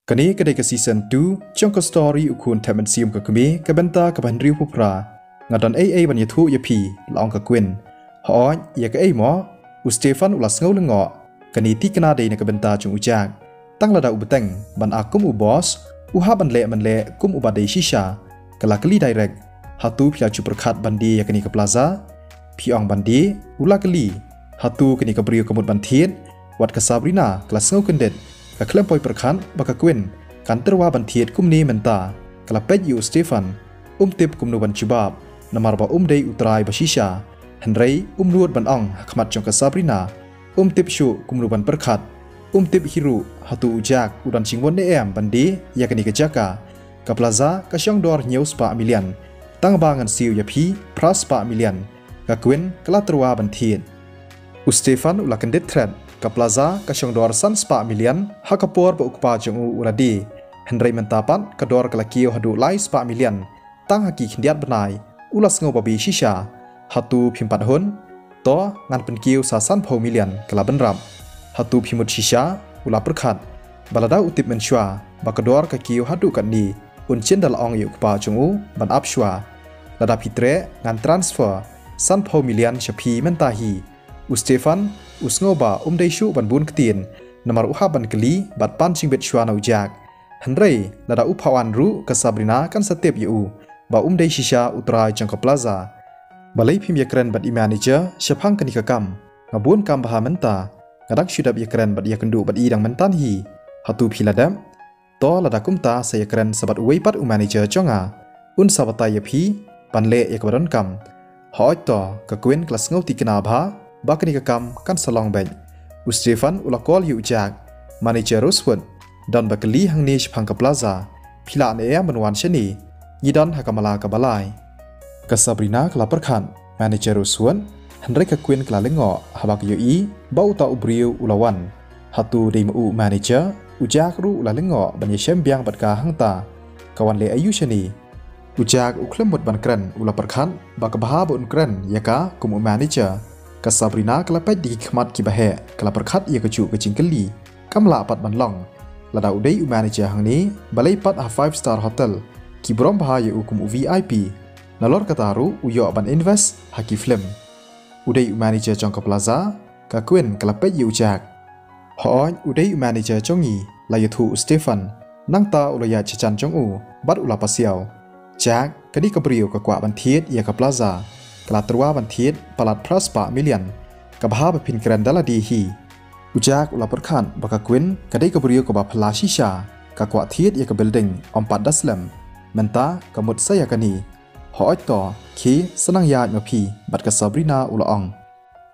กันนี้ก็ได้กับซีซั่น2ช่องก็สตอรี่อุคุณแทมันซีมกับกมีกับบันตากับบันริวผู้ปรางาดอนบันยทุยพีลองกับกวินฮอยอยากกับหมออุสเตฟันอุลัสเงาลงเงาะกันนี้ที่กนาเดนกับบันตาจงอุจากตั้งระดับอุบตังบันอากุมอุบอสอุฮาบันเละมันเละกุมอุบาเดชิชากลากลีไดเรกฮัตูพิลาจุประคัดบันดีอยากกันนี้กับพลาซาพี่องบันดีอุลากลีฮัตูกันนี้กับบริวกับมุดบันเทียนวัดกษาบรินากลาสเงากันเด็ดกับเคลื่อนปล่อยประคันบักกวินกันตรวาบันเทียดกุมนี้มันตากลับเป็ดอยู่สเตฟันติบกุมนบันจุบาบนามารบะเดย์อุตรายบชิชาฮันไรนวดบันอ่องขมัดจงกษาบรินาติบชูกุมนบันประคัดติบฮิรุฮัตุอุจักอุดันชิงวันเอมบันดียากันนิกจักากับลาซากระช่องดอร์เนียวสปามิเลียนตั้งบางันซิวยาพีพระสปามิเลียนกับกวินกลาตรวาบันเทียดอุสเตฟันอุลักันเด็ดเทรนกับลาซากระช่องดอร์ซันสปามิเลียนฮักปอร์บอุกปาจงอุราดีฮันไรมันตาปันกระดอร์กลาเกียวฮัดูไลสปามิเลียนตั้งฮักกีขินเดียดบนายอุลัสงบบีชิชาฮัตูพิมปัดฮุนต่องานเป็นเกียวซาซันพาวมิเลียนกลาบันรับฮัตูพิมุดชิชาอุลาประคัดบาลาดาอุติบเมนชัวบักกระดอร์กะเกียวฮัดูกันดีอุนเชนดัลอองอยู่อุกปาจงอุบันอับชัวระดับพิเตรงานทรานสเฟอร์ซันพาวมิเลียนชพีเมนตาฮีอุสเตฟันอุสโงบาได้ชูบันบุญกตีนนามารอุฮาบันกลีบัดปันชิงเบ็ดชัวนาอุจากฮันเรย์ระดับอุภาวันรู้กับซาบรินากันสเตปอยู่บาได้ชิชาอุตรายจังกับพลาซาบาเลยพิมยากรันบัดอิมานิเจอเฉพังกันนิกกรรมงาบุญกรรมบามันตากระดักชุดับยากรันบัดยากันดูบัดอีดังมันตันฮีฮัตูพิลาดัมต่อระดับกุมตาเสียกรันสบัดอวยปัดอุมานิเจอจงอาอุนสาบตายพีปันเละยากบัดนกรรมหอยต่อกะกวินกลัสเงาติกนาบาบักนิกกรรมกันสลองเบนอุสเตฟันอุลากอลอยู่จากมานิเจอรุสวนดอนบักลีฮังเนชพังกับพลาซาพิลาเนียมันวันเชนียีดอนฮักมาลากับบาลายกัสซาบรินากลาประคันมานิเจอรุสวนฮันเรกะกวินกลาเลงอฮับักยูอีบ่าวตาอุบริวอุลาวันฮัตูเดมอูมานิเจออุจากรูอุลาเลงอบันยเชมเบียงบัดกาฮังตากวันเลอายุเชนีอุจากอุเคลมบดบันกรันอุลาประคันบักบาบุนกรันยากากุมอุมานิเจอกัสซาบรินากลาเป็ดดีขมัดกิบะเฮกลาประคัดยากจูกจิงกลีกำลาปัดบันลองระดับอุดอุมานิเจอหังนี้บาเลยปัด5 5-star hotelกิบรอมบาอยู่กุม VIP นลอร์กตารูอุยอบันอินเวสฮักกิฟลิมอุดอุมานิเจอจงกับพลาซากะกวินกลาเป็ดอยู่จากฮอยอุดอุมานิเจอจงยีลายทูสเตฟันนั่งตาอุลยาชจันจงอูบัดอุลาปัสเซียวจากกดีกับริวกับกว่าบันเทียดยากับพลาซากลาตรัวบันเทียดปลัดพระสปามิเลียนกับฮาบพินแกรนดัลดีฮีอุจากอุลาปรคันบักกวินกดีกับริวกับบพลาชิชากับกว่าเทียดยากับบิลดิ้งอมปัดดัสเลมเมนตากับมุดไซยากันีหอยต่อคีสนังยาดมาพีบัดกับซาบรินาอุลาอง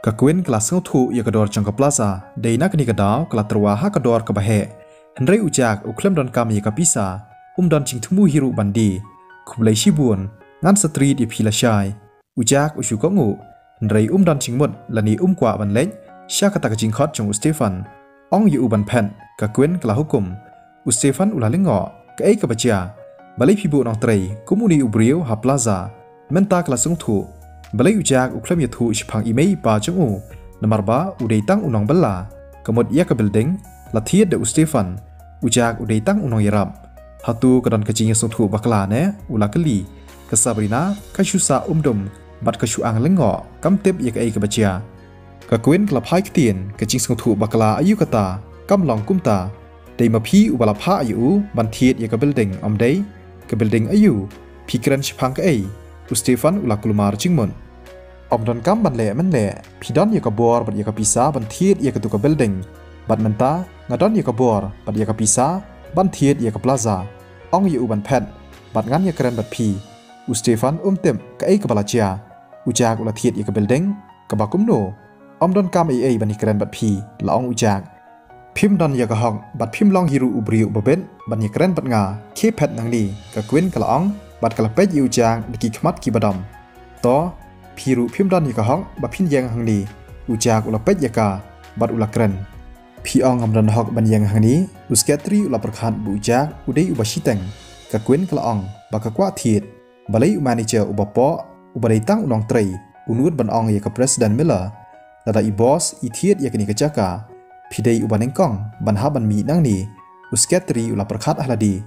กับกวินกลาสเงาทูยากับดอร์จังกับพลาซาเดนักนิกดาวกลาตรัวฮักกับดอร์กับเฮฮันเรอุจากอุเคลมดอนกามยากับพิซาดอนชิงทุมูฮิรุบันดีคุบเลยชิบุนงานสตรีทยาพีละชายอุจากอุชุกงูฮันเรดอนชิงหมดและนี่กว่าบันเล็กชากตากจิงคอดจงอุสเตฟันอ่องอยู่บันเพนกับกวินกลาฮุกุมอุสเตฟันอุลาเลงอกับกับบัจจาบาเลยพิบูนองเตรกุมุนีอุบริวฮับลาซาเมนตากลาสงทูบาเลยอุจากอุเคลมยทูอิชพังอีเมย์ปาจงอูนามารบาอุเดตังอุนองบัลลากมดยากับบิลดิ้งลาเทียดเดอุสเตฟันอุจากอุเดตังอุนองยารับฮัตูกระดอนกจิงยสงทูบักลาเนอุลากลีกัสซาบรินากัชุสาดมบัดกัชุอังเลงอกำเต็บยากกับบัจจากะกวินกลับพายกเตียนกจิงสงทูบักลาอายุกตากำลองกุมตาเดมาพีอุบลาพาอายุบันเทียดยากบิลดิ้งอมเดย์กับบิลดิ้งอายุพิกรันชพังกับอุสเตฟันอุลากลุมาร์จิงมอนอมดอนกัมบันเล่มันเล่พิดอนยากบัวบัดยากพิซาบันเทียดยากตุกับบิลดิ้งบัดมันตางาดอนยากบัวบัดยากพิซาบันเทียดยากพลาซาอ่องอยู่บันเพดบัดงั้นยากรันบัดพีอุสเตฟันเต็มกับกับบาลาเจียอุจากอุลาเทียดยากบิลดิ้งกับบักกุมโนอมดอนกัมบันยากรันบัดพีละอ่องอุจากพิมดอนยากหองบัดพิมลองฮิรุอุบริวบเบนบัดยากรันบัดงาเคเพดนังดีกับกวินกับละอ่องบัดกระเป็ดยูจางดิกิขมัดกิบดอมต่อพิรุพิมดอนยากหองบัดพินยังหังดีอุจากอุลาเป็ดยากาบัดอุลากรันพี่อองอมดอนหอกบันยังหังนี้อุสเกตรีอุลาประคันบุจากอุเดยอุบชิตังกับกวินกับละอ่องบักกว่าเทียดบาเลยอุมานิเจออุบปออุบได้ตั้งอุนองเตรอุนวดบันอ่องยากกับประธานมิลเลอร์ระดับอีบอสอีเทียดยากนิกจักกาพี่ได้อุบันเองกองบันฮับบันมีนั่งนี้ อุ usketri ulah perkat ahladi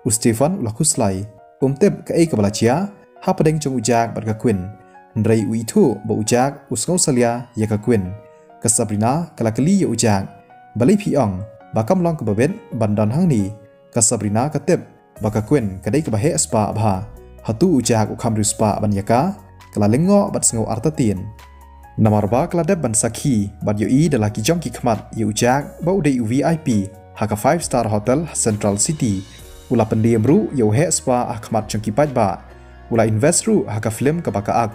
Stefan ulah kuslai tep ke kebalacia ha pedeng jong ujak bat kakwin ndrei uitu ba ujak usngau salia ya kakwin ke Sabrina kala keli ya ujak balai piong bakam long ke babet bandan hangni ke Sabrina katep ba kakwin kadai ke bahe spa abha hatu ujak ukam spa ban yaka kala lengo bat sngau artatin Namar ba kala deb ban sakhi bat yoi dalaki jong ki khmat ya ujak ba udai VIP haka 5-star hotel Central City ula pendiam ru yo he spa akhmat changki paj ba ula invest ru haka film ka baka ak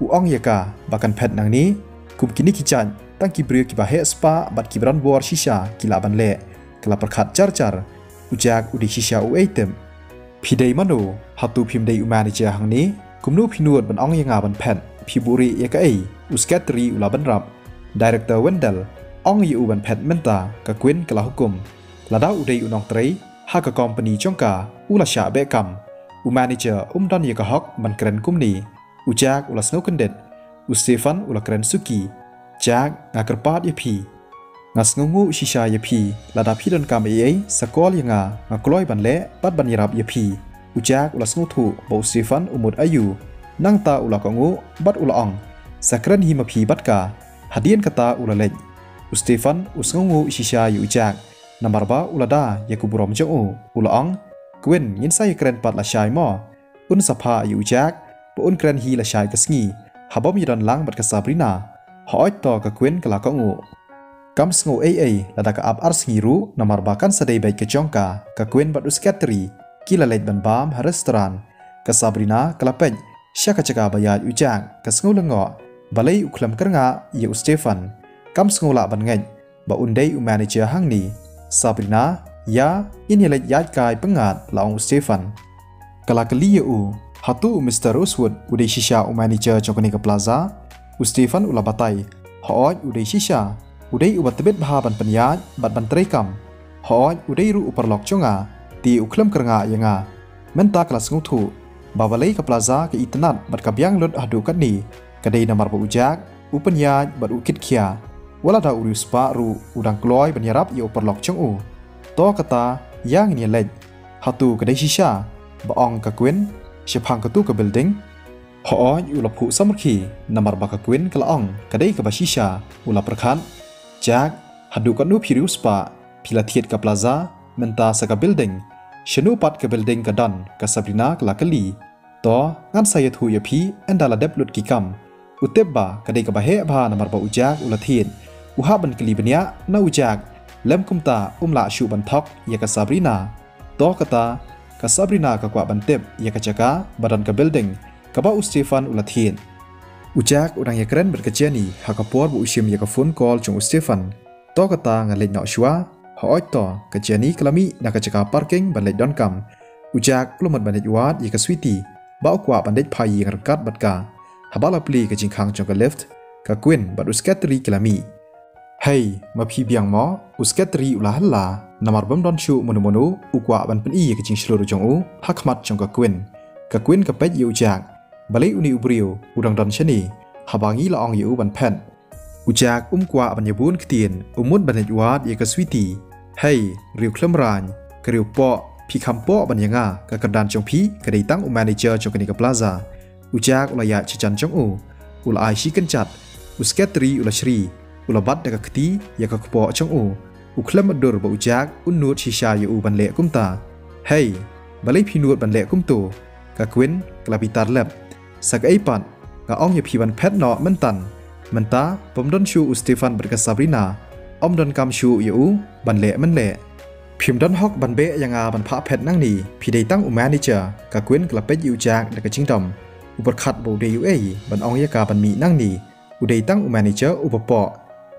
uong yaka bakan pet nang ni kum kini kichan tang ki brio ki ba he spa bat ki bran bor shisha kila ban le kala perkhat char ujak udi shisha u item phidei mano hatu phimdei manager hang ni kumnu phinuat ban ong yanga ban pet phiburi yaka ei uskatri ula ban rap director Wendell ong yu ban pet menta ka kwin kala hukum ladau udei unong trei haka company chongka ulasha bekam manager dan yaka hok ban keren kumni ujak ulas ngau kendet Stefan ula keren suki jak ngakerpat yapi ngas ngungu shisha yapi lada pidon kam sakol yanga ngakloi ban le pat ban yarap yapi ujak ulas ngau thu bo Stefan umud ayu nangta ula kongu bat ula ong sakren hi mapi batka hadian kata ula lej Stefan usngungu shisha yu ujak Namar ba ulada yakuburom jong ulaong kwin yin sai kren pat la shai mo un sapha yu jak po un kren hi la shai kasngi habom yidan lang bat ka Sabrina hoit to ka kwin kala kongu kam sngo lada ka ap arsngi ru namar ba kan sadai bai ka jongka ka kwin bat uskatri kila leit ban bam ha restaurant ka Sabrina kala pej sya ka chaka bayat yu jak ka sngo lengo balai uklam kernga yu Stefan kam sngo la ban ngai ba undai manager hang ni Sabrina ya ini lek yat kai pengat laung Stefan kala kali u hatu Mr. Rosewood udai shisha manager chokoni ke plaza Stefan ula batai hooj udai shisha udai ubat tebet bahaban penyat bat ban trekam hooj udai ru uperlok chonga ti uklam kernga yanga menta kelas ngutu babalai ke plaza ke itnat bat kabyang lot adu kani kadai namar ba ujak upenyat bat ukit kia wala da urus pa ru udang kloy banyarap yo perlok chong u to kata yang ni lej hatu kadai shisha baong ka kwin shepang ka tu ka building ho ula phu samrkhi namar ba ka kwin kalaong kadai ka ba shisha ula perkhan jak hadu ka nu phirus pa philathiet ka plaza menta sa ka building shenu pat ka building ka dan ka Sabrina kala kali to ngan sayat hu ya phi andala deplut ki kam utebba kadai ka ba he bha namar ba ujak ula thien uhaban kali benya na ujak lem kumta la shu ban thok ya ka Sabrina to kata ka Sabrina ka kwa ban tep ya ka chaka badan ka building ka ba Stefan ula thien ujak udang ya keren berkeciani ha ka por bu usim ya ka phone call chung Stefan to kata ngalej no shwa hoi to ka jeni kalami na ka chaka parking ban lej don kam ujak plumat ban lej wat ya ka sweetie ba kwa ban lej phai ya kat bat ka habala pli ka jingkhang chung ka left ka queen bat uskatri kalami Hey, mapi biang mo, uskatri ulah halla, namar bam don shu monu ukwa ban pen i ke jing shlo jong u, hakmat jong ka kwin ka pet yu jak, balai uni ubrio, udang don shani, habangi la ong yu ban pen. Ujak kwa ban yabun ketien, umut ban wat ye ka sweetie. Hey, riu klemran, ka riu po, pi kampo ban yanga, ka kerdan jong pi, ka datang manager jong ka plaza. Ujak ulah ya chican jong u, ulah ai shi kencat, uskatri ulah shri. Ula bat deka keti ya ka kepo chong u uklam adur ba ujak unut shisha yu ban le kumta hey balai phinut ban le kumtu ka kwin klapitar lab sak aipan ka ong ya phi ban phet no mentan menta pomdon shu Stefan ber ka Sabrina don kam shu yu ban le men le phim don hok ban be yanga ban pha phet nang ni phi dei tang manager ka kwin klapet yu jak deka chingdom upat khat bo de yu ban ong ya ka ban mi nang ni udei tang manager upapo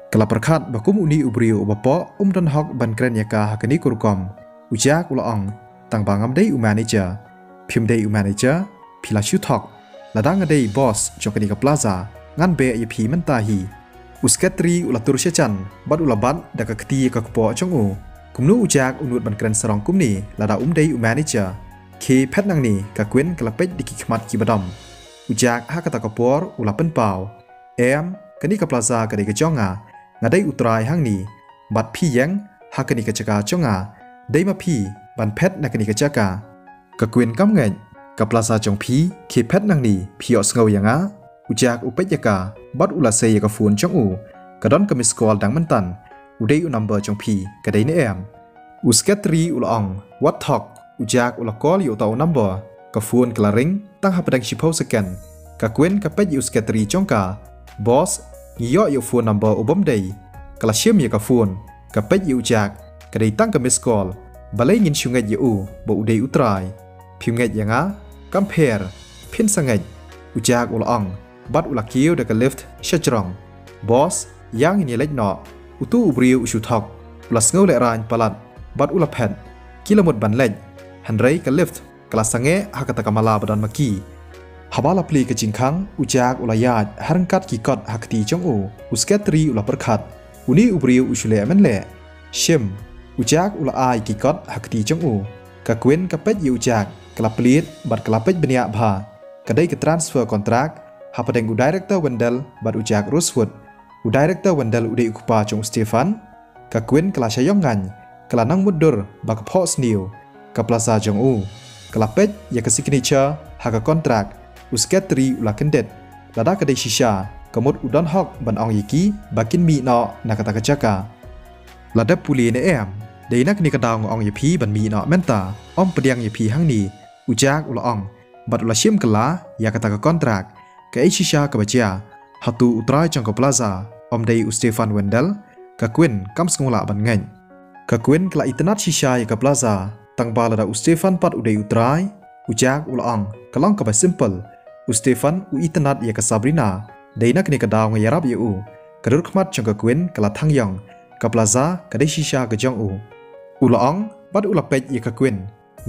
Kala perkhat bakum uni ubrio bapo dan hok ban kren yaka hakani kurkom ujak ulaong tang bangam dei manager phim dei manager phila shu thok ladang dei boss chokani ka plaza ngan be ye phi man ta hi uskatri ulatur shechan bad ulabat daka kti ka kpo chong u kumnu ujak unut ban kren sarong kumni lada dei manager ke phet nang ni ka kwin kala pej diki khmat ki badam ujak hakata ka por ulapen pau kani ka plaza ka dei ka jonga ngadai utrai hang ni bat phi yang hakani ka chaka chonga ได้มาพีบันเพชรนักนิกจากากะเกวียนกำเงินกับปลาซาจงพีเขเพชรนังนีพีออสเงาอย่างอุจากอุปยากาบัดอุลาเซยกะฟูนจงอูกระดอนกะมิสกอลดังมันตันอุได้อุนัมเบอร์จงพีกระได้เนแอมอุสเกตรีอุลองวัดทอกอุจากอุลกอลอยู่ต่อนัมเบอร์กะฟูนกลาริงตั้งหับดังชิพาวสแกนกะเกวียนกะเป็ดอุสเกตรีจงกาบอสยี่ย่ออยู่ฟูนนัมเบอร์อุบมเดย์กลาเชื่อมยากะฟูนกะเป็ดอุจากกระได้ตั้งกะมิสกอลบาเลยยินชุงเงยอยู่บ่อุได้อุตรายพิมเงยอย่างกัมเพร์พินสังเงยอุจากอุลองบัดอุลคิวเดกลิฟต์เชจรองบอสยังอินเล็กหนออุตูอุบริวอุชุทอกอุลสเงาเลรานปลัดบัดอุลเพนกิลมดบันเล็กฮันเรย์กลิฟต์กลาสังเงฮักตะกามาลาบดันมากีฮับาลาพลีกจิงคังอุจากอุลายาดฮารังกัดกิกอดฮักตีจงโออุสเกตรีอุลประคัดอุนีอุบริวอุชุเลมันเล่ชิมอุจากอุลอายกิกอดฮักตีจงโอกะเกวนกะเป็ดยูจากกลาปลีดบัดกลาเป็ดเบเนียบากะได้กะทรานสเฟอร์คอนแทรคฮับเดงอุดีเรคเตอร์วันเดลบัดอุจากรูสวูดอุดีเรคเตอร์วันเดลอุได้อุคปาจงสเตฟานกะเกวนกลาชายองงันกลานังมุดดอร์บักพอสนิวกะปลาซาจงอูกลาเป็ดยากะซิกเนเจอร์ฮักะคอนแทรคอุสเกตรีอุลาเคนเด็ดลาดากะได้ชิชากะมดอุดอนฮอกบันอองยิกีบักินมีนอนักตะกะจากาลาดับปุลีเนแอมเดนักนิกดาวงอองยพีบันมีนอเมนตาอ้อมเปดียงยพีหังนีอุจากอุลอองบัดอุลาชิมกลายากะตะกะคอนแทรคกะไอชิชากะบะเจียฮัตูอุตรายจังกะปลาซาอมเดย์อุสเตฟานเวนเดลกะกวินกัมสงลาบันเงนกะกวินกลาอิตนัดชิชายากะปลาซาตังบาลาดาอุสเตฟานปัดอุเดย์อุตรายอุจากอุลอองกะลองกะบะซิมเปิลอุสเตฟานอุอิตนัดยากะซาบรินาเดนักนิกดาวงยารับยอูกะรุขมัดจังกะกวินกะลาทังยองกะปลาซากะได้ชิชากะจงอูอุลอองบัดอุลาเป็ดยากะกวิน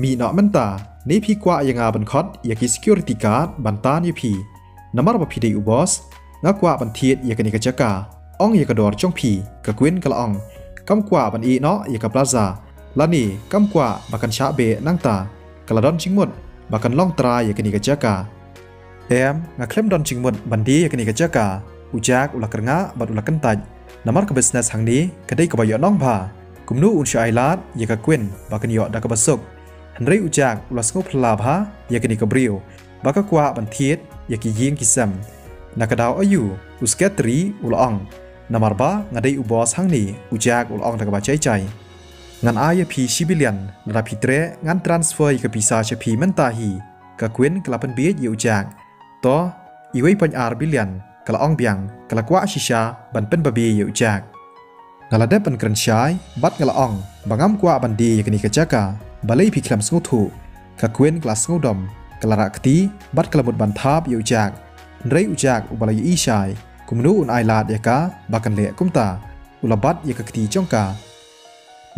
มีนอมันตาในพีกว่ายังอาบันคอดยากิ security guard บันตานยพีน้ำมันบพีดีอุบอสนักกว่าบันเทียดยากนิกจากาอ่องยากดอร์จงพีกะกวินกะละอ่องกำกว่าบันอีเนาะยากปลาซาลานี่กำกว่าบักันชาเบนังตากะละดอนจิงหมดบักันล่องตรายยากนิกจากาแอมงาเคลมดอนจิงหมดบันดียากนิกจากาอุจากอุลากระงะบัดอุลากันตัดน้ำมันกับ business หังนี้ก็ได้กับใบยอน้องพากุมนูอุนชายลาดยากกวินบักันยอดากบสุกฮันเรย์อุจากอุลาสงพลาภายากนิกบริวบักกว่าบันเทียดยากิยิงกิซัมนักดาวอายุอุสเกตรีอุลองนามารบางาได้อุบอสหังนี้อุจากอุลองตะกบใจงานอายพีชิบิเลียนระดับพิเตรงานทรานสเฟอร์กับพิซาชพีมันตาฮีกะกวินกลับเป็นเบียดอยู่จากต่ออีเวย์ปัญอาร์บิเลียนกละอ่องเบียงกละกว่าชิชาบันเป็นบะเบียอยู่จากงาลาเดเป็นกรันชายบัดกละอ่องบางอ้ำกว่าบันดียากินิกจากาบาเลยพิคลำสงถูกะกวินกลาสงดมกลารักตีบัดกลาบุดบันทาบอยู่จากเรย์อุจากอุบาลยีชายกุมนูอุนไอลาดยากาบักันเละกุมตาอุลาบัดยากกตีจงกา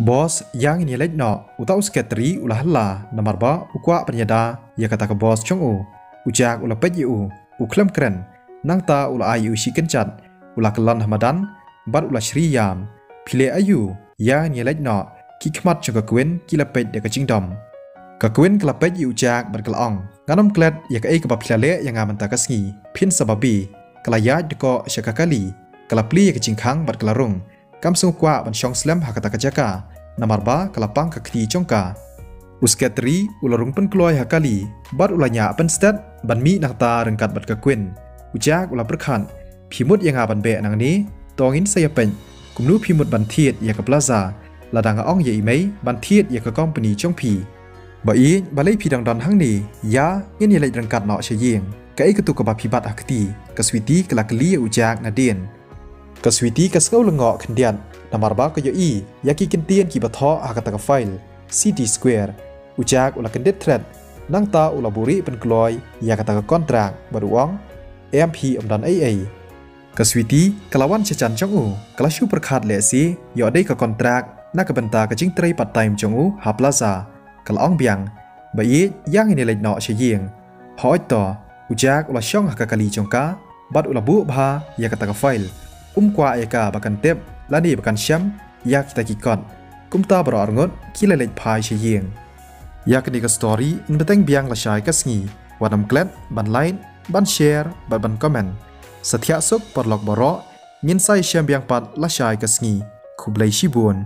บอสยังอินเล็กหนออุตาอุสเกตรีอุลาฮัลลานามารบาอุกว่าปัญญาดายากตากบอสจงอุจากอุลาเป็ดยูอุคลมเกรนนังตาอุลาอายุชิกันจัดอุลากลันธรรมดันบัดอุลาชรียามพิเลอายุยังอินเล็กหนอคิกมัดจงกะกวินกิลาเป็ดเด็กจิงดอมกะกวินกลาเป็ดอยู่จากบัดกลาอ่องงานน้ำเกล็ดอยากเอกบับพิลาเละยังงามันตากสงีพินสบบีกลายาดก็ชะกะกะลีกลาปลีอยากจิงคังบัดกลารุงกำสงกว่าบันชองสเลมหักตากะจากานามารบากลาปังกะคตีจงกาอุสเกตรีอุลารุงเป็นกลอยหักกะลีบัดอุลาญาเป็นสเตดบันมีนักตาเริงกัดบัดกะกวินอุจากอุลาประคันพิมุดยังงาบันเบะนังนี้ตองินเสียเป็นกุมนูพิมุดบันเทียดอยากกับลาซาลาดังอ่องใหญ่ไหมบันเทียดอยากกับก้อมปนีจงพีบ่อีบาเลยพีดังดอนหังนี้ยาเงี้ยเลยดังกัดเนาะเชียงกะไอกระตุกกับบพิบัติหักตีกะสวิตีกะลักลีอุจากนาเดียนกะสวิตีกะสเกาลงเงาะขันเดียนนามารบากะยอียากิกันเตียนกีบะท้อหักตะกะไฟล์ซีทีสแควร์อุจากอุลากันเด็ดเทรดนังตาอุลาบุรีเป็นกลอยยากตะกะก้อนตรางบดวงเอ็มพีอมดันเอกะสวิตีกะลาวันเชจันจงอูกะลาชูประคาดเลสียอได้กะก้อนตรากนักบันตากะจิงไตรปัดไตมจงอูฮับลาซากะละอ่องเบียงบะยีย่างในเล็กเนาะเชียงหอยต่ออุจากอุลาช่องหักกะลีจงกาบัดอุลาบุบายากตะกะไฟล์กว่าเอกาบักันเต็บและนี่บักันแชมป์ยากตะกิก่อนกุมตาบรอรงดคิเลเล็กพายเชียงยากนี่ก็สตอรี่อินเบตังเบียงละชายกัสงีวันนำเกล็ดบันไลน์บันแชร์บันคอมเมนต์สัทยาสุกปลอกบรอยินไซเชียมเบียงปัดละชายกัสงีคุบเลยชิบวน